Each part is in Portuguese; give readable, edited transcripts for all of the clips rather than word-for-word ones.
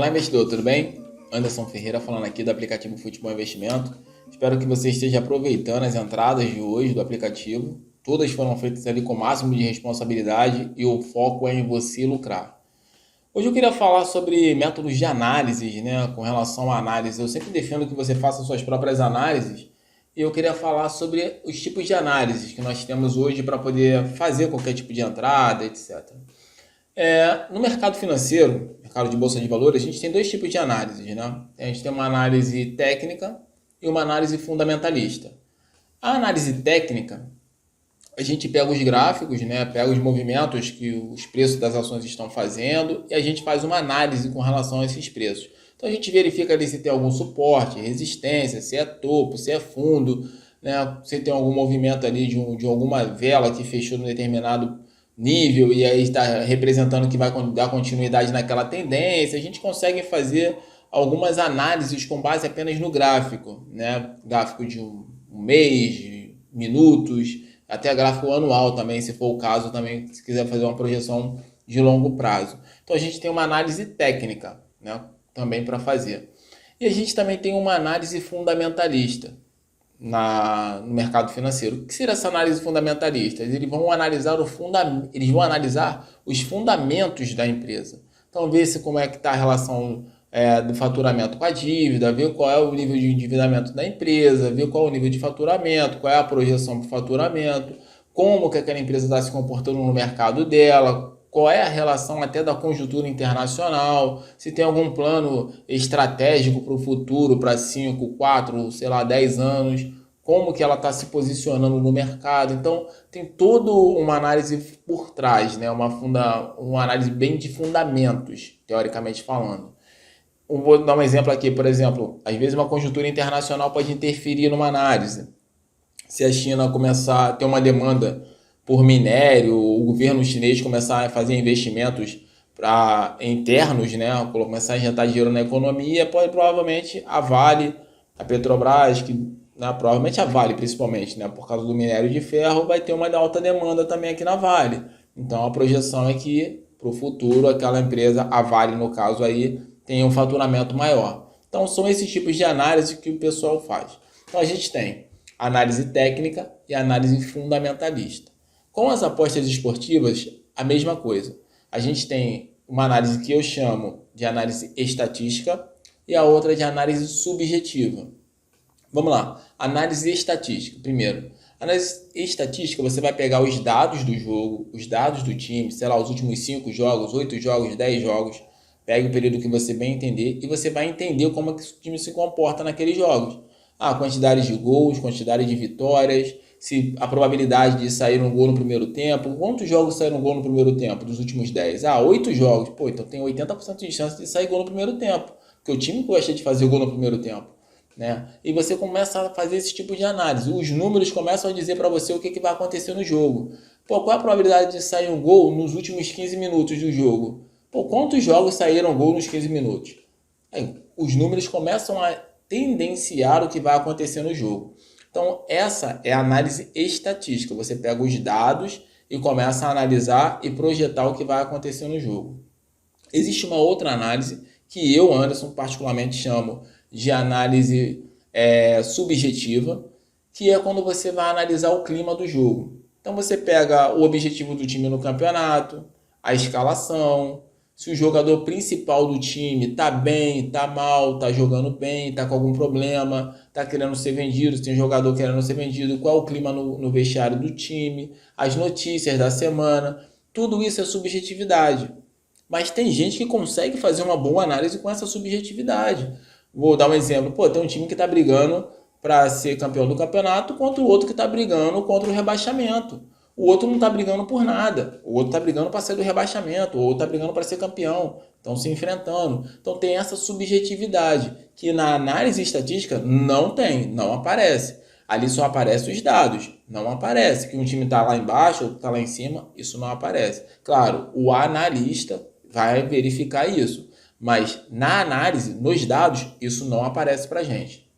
Olá, investidor, tudo bem? Anderson Ferreira falando aqui do aplicativo Futebol Investimento. Espero que você esteja aproveitando as entradas de hoje do aplicativo. Todas foram feitas ali com o máximo de responsabilidade e o foco é em você lucrar. Hoje eu queria falar sobre métodos de análise, né? Com relação à análise. Eu sempre defendo que você faça suas próprias análises e eu queria falar sobre os tipos de análises que nós temos hoje para poder fazer qualquer tipo de entrada, etc. No mercado financeiro, mercado de bolsa de valores, a gente tem dois tipos de análises, né? A gente tem uma análise técnica e uma análise fundamentalista. A análise técnica, a gente pega os gráficos, né? Pega os movimentos que os preços das ações estão fazendo e a gente faz uma análise com relação a esses preços. Então a gente verifica ali se tem algum suporte, resistência, se é topo, se é fundo, né? Se tem algum movimento ali de alguma vela que fechou num determinado nível e aí está representando que vai dar continuidade naquela tendência. A gente consegue fazer algumas análises com base apenas no gráfico, né? Gráfico de um mês, de minutos, até gráfico anual também, se for o caso, também se quiser fazer uma projeção de longo prazo. Então a gente tem uma análise técnica, né? Também para fazer. E a gente também tem uma análise fundamentalista no mercado financeiro. O que seria essa análise fundamentalista? Eles vão analisar os fundamentos da empresa. Então, ver se como é que está a relação do faturamento com a dívida, ver qual é o nível de endividamento da empresa, ver qual é o nível de faturamento, qual é a projeção para o faturamento, como que aquela empresa está se comportando no mercado dela, qual é a relação até da conjuntura internacional, se tem algum plano estratégico para o futuro, para 5, 4, sei lá, 10 anos, como que ela está se posicionando no mercado. Então, tem toda uma análise por trás, né? Uma análise bem de fundamentos, teoricamente falando. Eu vou dar um exemplo aqui, por exemplo, às vezes uma conjuntura internacional pode interferir numa análise. Se a China começar a ter uma demanda por minério, o governo chinês começar a fazer investimentos internos, né, começar a injetar dinheiro na economia, provavelmente a Vale, a Petrobras, provavelmente a Vale principalmente, né, por causa do minério de ferro, vai ter uma alta demanda também aqui na Vale. Então a projeção é que para o futuro aquela empresa, a Vale no caso aí, tenha um faturamento maior. Então são esses tipos de análise que o pessoal faz. Então a gente tem análise técnica e análise fundamentalista. Com as apostas esportivas, a mesma coisa. A gente tem uma análise que eu chamo de análise estatística e a outra de análise subjetiva. Vamos lá, análise estatística. Primeiro, análise estatística, você vai pegar os dados do jogo, os dados do time, sei lá, os últimos 5 jogos, 8 jogos, 10 jogos, pega o período que você bem entender e você vai entender como é que o time se comporta naqueles jogos. Quantidade de gols, quantidade de vitórias, se a probabilidade de sair um gol no primeiro tempo. Quantos jogos saíram um gol no primeiro tempo dos últimos 10? 8 jogos. Pô, então tem 80% de chance de sair gol no primeiro tempo, porque o time gosta de fazer gol no primeiro tempo, né? E você começa a fazer esse tipo de análise. Os números começam a dizer para você o que vai acontecer no jogo. Pô, qual é a probabilidade de sair um gol nos últimos 15 minutos do jogo? Pô, quantos jogos saíram gol nos 15 minutos? Aí, os números começam a tendenciar o que vai acontecer no jogo. Então, essa é a análise estatística. Você pega os dados e começa a analisar e projetar o que vai acontecer no jogo. Existe uma outra análise que eu, Anderson, particularmente chamo de análise subjetiva, que é quando você vai analisar o clima do jogo. Então, você pega o objetivo do time no campeonato, a escalação, se o jogador principal do time está bem, está mal, está jogando bem, está com algum problema, está querendo ser vendido, se tem jogador querendo ser vendido, qual é o clima no vestiário do time, as notícias da semana, tudo isso é subjetividade. Mas tem gente que consegue fazer uma boa análise com essa subjetividade. Vou dar um exemplo. Pô, tem um time que está brigando para ser campeão do campeonato contra o outro que está brigando contra o rebaixamento. O outro não está brigando por nada. O outro está brigando para sair do rebaixamento. O outro está brigando para ser campeão. Estão se enfrentando. Então tem essa subjetividade que na análise estatística não tem, não aparece. Ali só aparecem os dados. Não aparece que um time está lá embaixo, outro está lá em cima. Isso não aparece. Claro, o analista vai verificar isso. Mas na análise, nos dados, isso não aparece para a gente.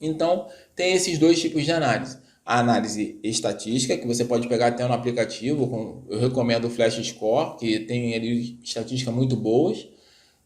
Então tem esses dois tipos de análise. A análise estatística, que você pode pegar até no aplicativo, eu recomendo o Flash Score, que tem ali estatísticas muito boas,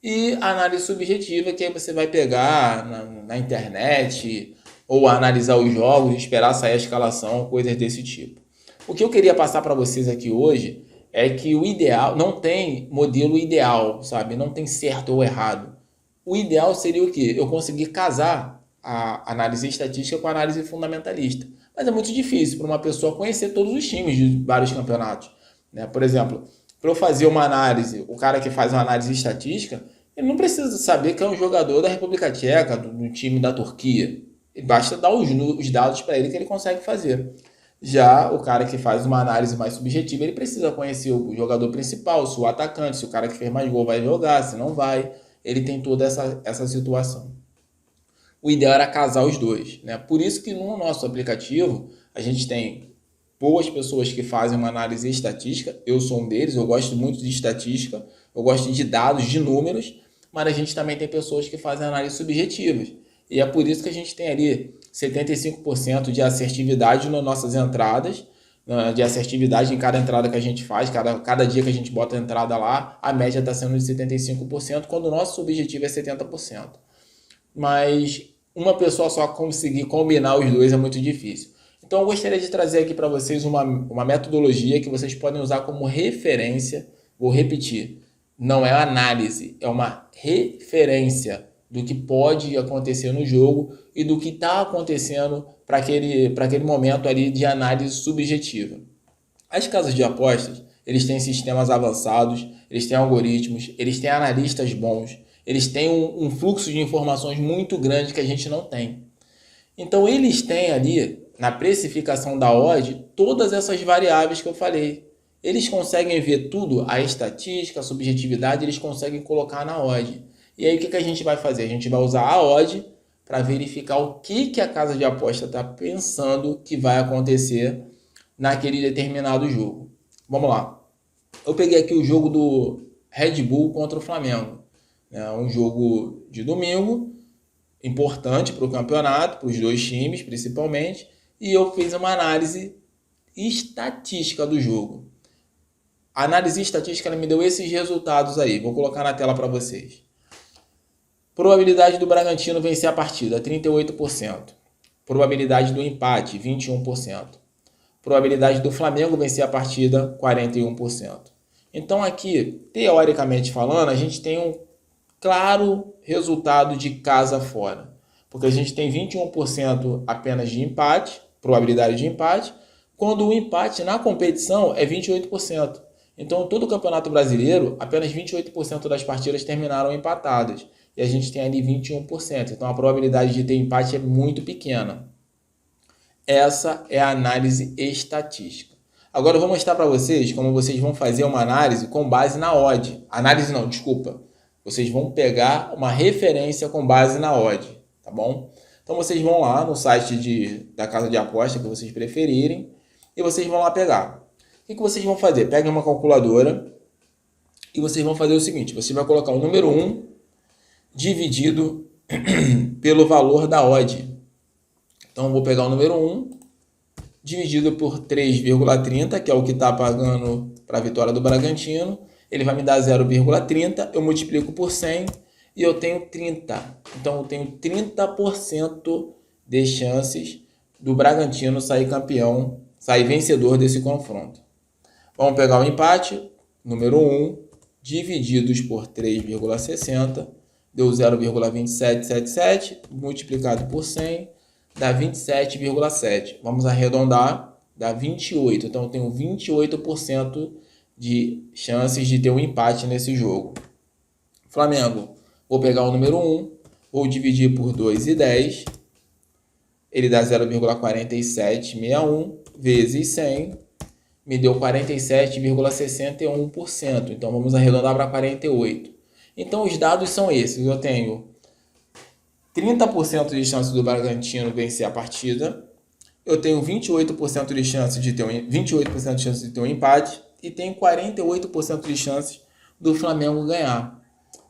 E a análise subjetiva, que aí você vai pegar na internet ou analisar os jogos, esperar sair a escalação, coisas desse tipo. O que eu queria passar para vocês aqui hoje é que o ideal, não tem modelo ideal, sabe? Não tem certo ou errado. O ideal seria o quê? Eu conseguir casar a análise estatística com a análise fundamentalista. Mas é muito difícil para uma pessoa conhecer todos os times de vários campeonatos, né? Por exemplo, para eu fazer uma análise, o cara que faz uma análise estatística, ele não precisa saber que é um jogador da República Tcheca, do time da Turquia. Basta dar os dados para ele que ele consegue fazer. Já o cara que faz uma análise mais subjetiva, ele precisa conhecer o jogador principal, se o atacante, se o cara que fez mais gol vai jogar, se não vai. Ele tem toda essa situação. O ideal era casar os dois, né? Por isso que no nosso aplicativo a gente tem boas pessoas que fazem uma análise estatística. Eu sou um deles, eu gosto muito de estatística, eu gosto de dados, de números, mas a gente também tem pessoas que fazem análises subjetivas. E é por isso que a gente tem ali 75% de assertividade nas nossas entradas, de assertividade em cada entrada que a gente faz, cada dia que a gente bota a entrada lá, a média está sendo de 75%, quando o nosso objetivo é 70%. Mas uma pessoa só conseguir combinar os dois é muito difícil. Então eu gostaria de trazer aqui para vocês uma metodologia que vocês podem usar como referência. Vou repetir, não é análise, é uma referência do que pode acontecer no jogo e do que está acontecendo para aquele momento ali de análise subjetiva. As casas de apostas, eles têm sistemas avançados, eles têm algoritmos, eles têm analistas bons, eles têm um fluxo de informações muito grande que a gente não tem. Então eles têm ali, na precificação da odd, todas essas variáveis que eu falei. Eles conseguem ver tudo, a estatística, a subjetividade, eles conseguem colocar na odd. E aí o que a gente vai fazer? A gente vai usar a odd para verificar o que a casa de aposta está pensando que vai acontecer naquele determinado jogo. Vamos lá. Eu peguei aqui o jogo do Red Bull contra o Flamengo. É um jogo de domingo, importante para o campeonato, para os dois times principalmente, e eu fiz uma análise estatística do jogo. A análise estatística ela me deu esses resultados aí, vou colocar na tela para vocês. Probabilidade do Bragantino vencer a partida, 38%. Probabilidade do empate, 21%. Probabilidade do Flamengo vencer a partida, 41%. Então aqui, teoricamente falando, a gente tem um claro resultado de casa fora. Porque a gente tem 21% apenas de empate, probabilidade de empate, quando o empate na competição é 28%. Então, todo o Campeonato Brasileiro, apenas 28% das partidas terminaram empatadas. E a gente tem ali 21%. Então, a probabilidade de ter empate é muito pequena. Essa é a análise estatística. Agora, eu vou mostrar para vocês como vocês vão fazer uma análise com base na odd. Análise não, desculpa. Vocês vão pegar uma referência com base na odd, tá bom? Então, vocês vão lá no site da casa de aposta que vocês preferirem e vocês vão lá pegar. O que vocês vão fazer? Peguem uma calculadora e vocês vão fazer o seguinte. Você vai colocar o número 1 dividido pelo valor da odd. Então, eu vou pegar o número 1 dividido por 3,30, que é o que está pagando para a vitória do Bragantino. Ele vai me dar 0,30, eu multiplico por 100 e eu tenho 30. Então, eu tenho 30% de chances do Bragantino sair campeão, sair vencedor desse confronto. Vamos pegar o empate, número 1, divididos por 3,60, deu 0,2777, multiplicado por 100, dá 27,7. Vamos arredondar, dá 28. Então, eu tenho 28% de chances de ter um empate nesse jogo. Flamengo, vou pegar o número 1, vou dividir por 2,10, ele dá 0,4761 vezes 100, me deu 47,61%. Então, vamos arredondar para 48. Então, os dados são esses. Eu tenho 30% de chance do Bragantino vencer a partida. Eu tenho 28% de chance de ter um empate. E tenho 48% de chance do Flamengo ganhar,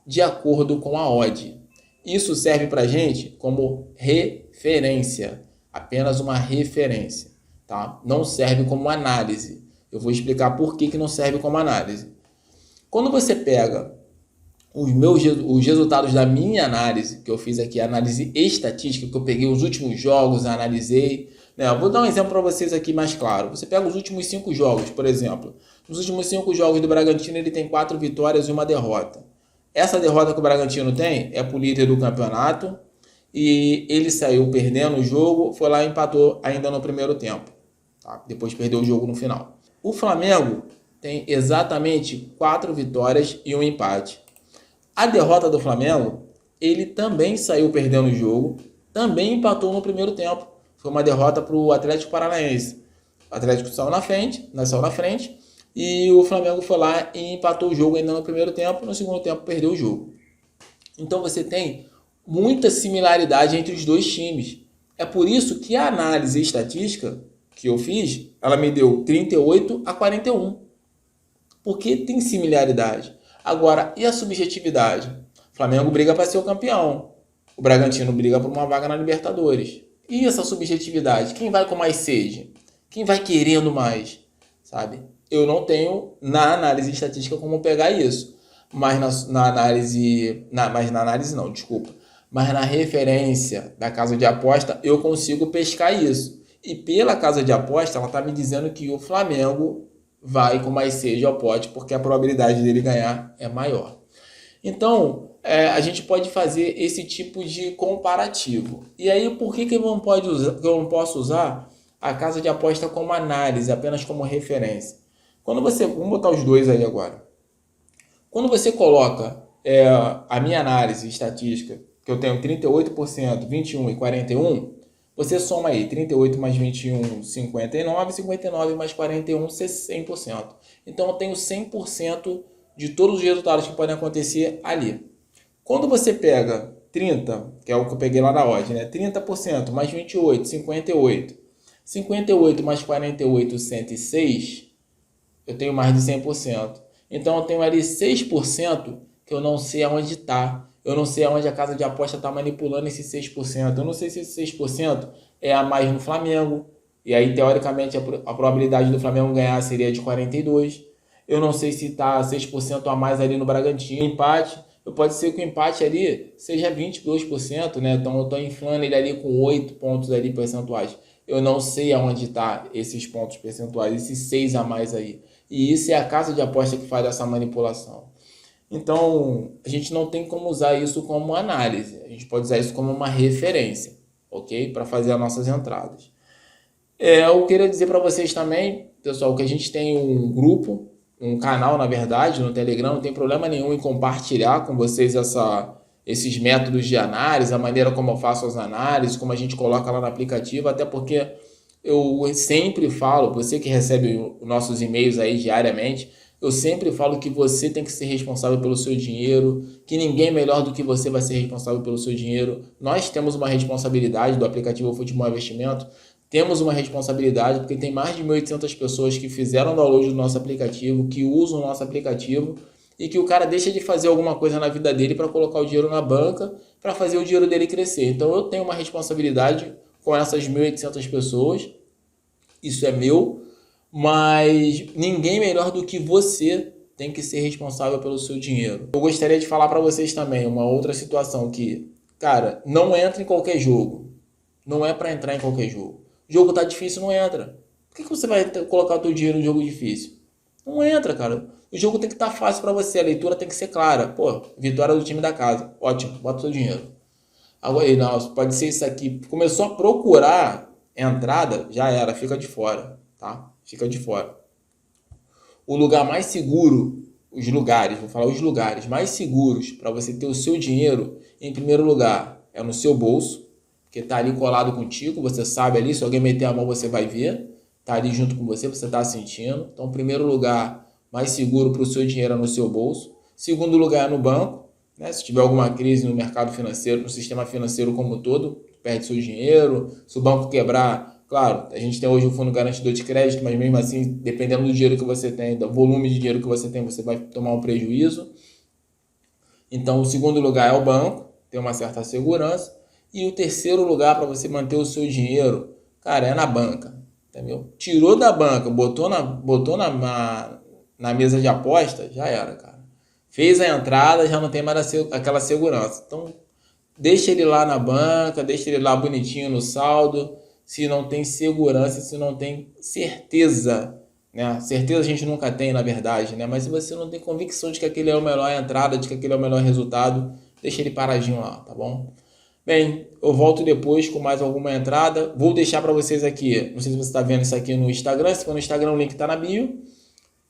de acordo com a odd. Isso serve para a gente como referência. Apenas uma referência. Tá? Não serve como análise. Eu vou explicar por que não serve como análise. Quando você pega os resultados da minha análise, que eu fiz aqui, análise estatística, que eu peguei os últimos jogos, analisei, né? Eu vou dar um exemplo para vocês aqui mais claro. Você pega os últimos 5 jogos, por exemplo. Nos últimos 5 jogos do Bragantino, ele tem 4 vitórias e 1 derrota. Essa derrota que o Bragantino tem é pro líder do campeonato, e ele saiu perdendo o jogo, foi lá e empatou ainda no primeiro tempo. Tá? Depois perdeu o jogo no final. O Flamengo tem exatamente 4 vitórias e 1 empate. A derrota do Flamengo, ele também saiu perdendo o jogo, também empatou no primeiro tempo. Foi uma derrota para o Atlético Paranaense. O Atlético saiu na frente, e o Flamengo foi lá e empatou o jogo ainda no primeiro tempo, no segundo tempo perdeu o jogo. Então você tem muita similaridade entre os dois times. É por isso que a análise estatística que eu fiz, ela me deu 38-41. Porque tem similaridade. Agora, e a subjetividade? O Flamengo briga para ser o campeão. O Bragantino briga por uma vaga na Libertadores. E essa subjetividade? Quem vai com mais sede? Quem vai querendo mais? Sabe? Eu não tenho na análise estatística como pegar isso. Mas na análise não, desculpa. Mas na referência da casa de aposta, eu consigo pescar isso. E pela casa de aposta, ela está me dizendo que o Flamengo vai com mais sede ao pote, porque a probabilidade dele ganhar é maior. Então, a gente pode fazer esse tipo de comparativo. E aí, por que eu não posso usar a casa de aposta como análise, apenas como referência? Vamos botar os dois aí agora. Quando você coloca a minha análise estatística, que eu tenho 38%, 21% e 41%, você soma aí 38 mais 21, 59, 59 mais 41, 100%. Então eu tenho 100% de todos os resultados que podem acontecer ali. Quando você pega 30, que é o que eu peguei lá na odd, né? 30% mais 28, 58. 58 mais 48, 106, eu tenho mais de 100%. Então eu tenho ali 6% que eu não sei aonde está. Eu não sei aonde a casa de aposta está manipulando esse 6%. Eu não sei se esse 6% é a mais no Flamengo. E aí, teoricamente, a probabilidade do Flamengo ganhar seria de 42%. Eu não sei se está 6% a mais ali no Bragantino. Empate, pode ser que o empate ali seja 22%, né? Então eu estou inflando ele ali com 8 pontos ali percentuais. Eu não sei aonde está esses pontos percentuais, esses 6 a mais aí. E isso é a casa de aposta que faz essa manipulação. Então, a gente não tem como usar isso como análise. A gente pode usar isso como uma referência, ok? Para fazer as nossas entradas. Eu queria dizer para vocês também, pessoal, que a gente tem um grupo, um canal, na verdade, no Telegram. Não tem problema nenhum em compartilhar com vocês esses métodos de análise, a maneira como eu faço as análises, como a gente coloca lá no aplicativo, até porque eu sempre falo, você que recebe os nossos e-mails aí diariamente, eu sempre falo que você tem que ser responsável pelo seu dinheiro, que ninguém melhor do que você vai ser responsável pelo seu dinheiro. Nós temos uma responsabilidade do aplicativo Futebol Investimento, temos uma responsabilidade porque tem mais de 1.800 pessoas que fizeram download do nosso aplicativo, que usam o nosso aplicativo e que o cara deixa de fazer alguma coisa na vida dele para colocar o dinheiro na banca, para fazer o dinheiro dele crescer. Então eu tenho uma responsabilidade com essas 1.800 pessoas, isso é meu, mas ninguém melhor do que você tem que ser responsável pelo seu dinheiro. Eu gostaria de falar para vocês também uma outra situação que, cara, não entra em qualquer jogo. Não é para entrar em qualquer jogo. O jogo tá difícil, não entra. Por que você vai colocar o teu dinheiro em jogo difícil? Não entra, cara. O jogo tem que estar fácil para você, a leitura tem que ser clara. Pô, vitória do time da casa. Ótimo, bota o seu dinheiro. Agora, não, pode ser isso aqui. Começou a procurar entrada, já era, fica de fora, tá? Fica de fora. O lugar mais seguro, vou falar os lugares mais seguros para você ter o seu dinheiro, em primeiro lugar, é no seu bolso, porque tá ali colado contigo, você sabe ali, se alguém meter a mão você vai ver, tá ali junto com você, você tá sentindo. Então, primeiro lugar mais seguro para o seu dinheiro é no seu bolso. Segundo lugar é no banco, né? Se tiver alguma crise no mercado financeiro, no sistema financeiro como um todo, perde seu dinheiro. Se o banco quebrar, claro, a gente tem hoje o fundo garantidor de crédito, mas mesmo assim, dependendo do dinheiro que você tem, do volume de dinheiro que você tem, você vai tomar um prejuízo. Então, o segundo lugar é o banco, tem uma certa segurança. E o terceiro lugar para você manter o seu dinheiro, cara, é na banca, entendeu? Tirou da banca, botou na mesa de aposta, já era, cara. Fez a entrada, já não tem mais aquela segurança. Então, deixa ele lá na banca, deixa ele lá bonitinho no saldo, se não tem segurança, se não tem certeza, né? Certeza a gente nunca tem, na verdade, né? Mas se você não tem convicção de que aquele é a melhor entrada, de que aquele é o melhor resultado, deixa ele paradinho lá, tá bom? Bem, eu volto depois com mais alguma entrada. Vou deixar para vocês aqui, não sei se você está vendo isso aqui no Instagram, se for no Instagram o link está na bio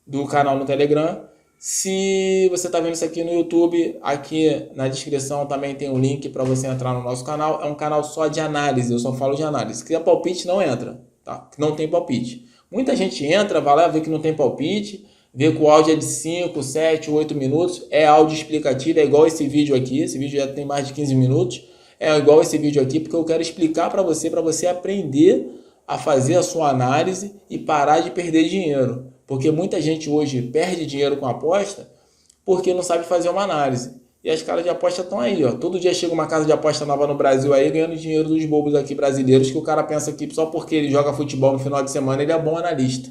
do canal no Telegram. Se você está vendo isso aqui no YouTube, aqui na descrição também tem um link para você entrar no nosso canal. É um canal só de análise, eu só falo de análise. Se quiser palpite, não entra, tá? Não tem palpite. Muita gente entra, vai lá ver que não tem palpite, vê que o áudio é de 5, 7, 8 minutos. É áudio explicativo, é igual esse vídeo aqui. Esse vídeo já tem mais de 15 minutos. É igual esse vídeo aqui, porque eu quero explicar para você aprender a fazer a sua análise e parar de perder dinheiro. Porque muita gente hoje perde dinheiro com aposta porque não sabe fazer uma análise. E as casas de aposta estão aí, ó. Todo dia chega uma casa de aposta nova no Brasil aí ganhando dinheiro dos bobos aqui brasileiros, que o cara pensa que só porque ele joga futebol no final de semana ele é bom analista.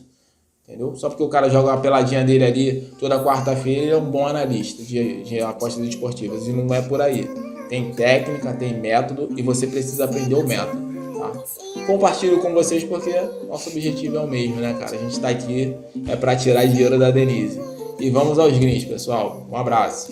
Entendeu? Só porque o cara joga uma peladinha dele ali toda quarta-feira, ele é um bom analista de apostas esportivas. E não é por aí. Tem técnica, tem método e você precisa aprender o método. Tá? Compartilho com vocês porque nosso objetivo é o mesmo, né, cara? A gente tá aqui para tirar dinheiro da Denise. E vamos aos greens, pessoal. Um abraço.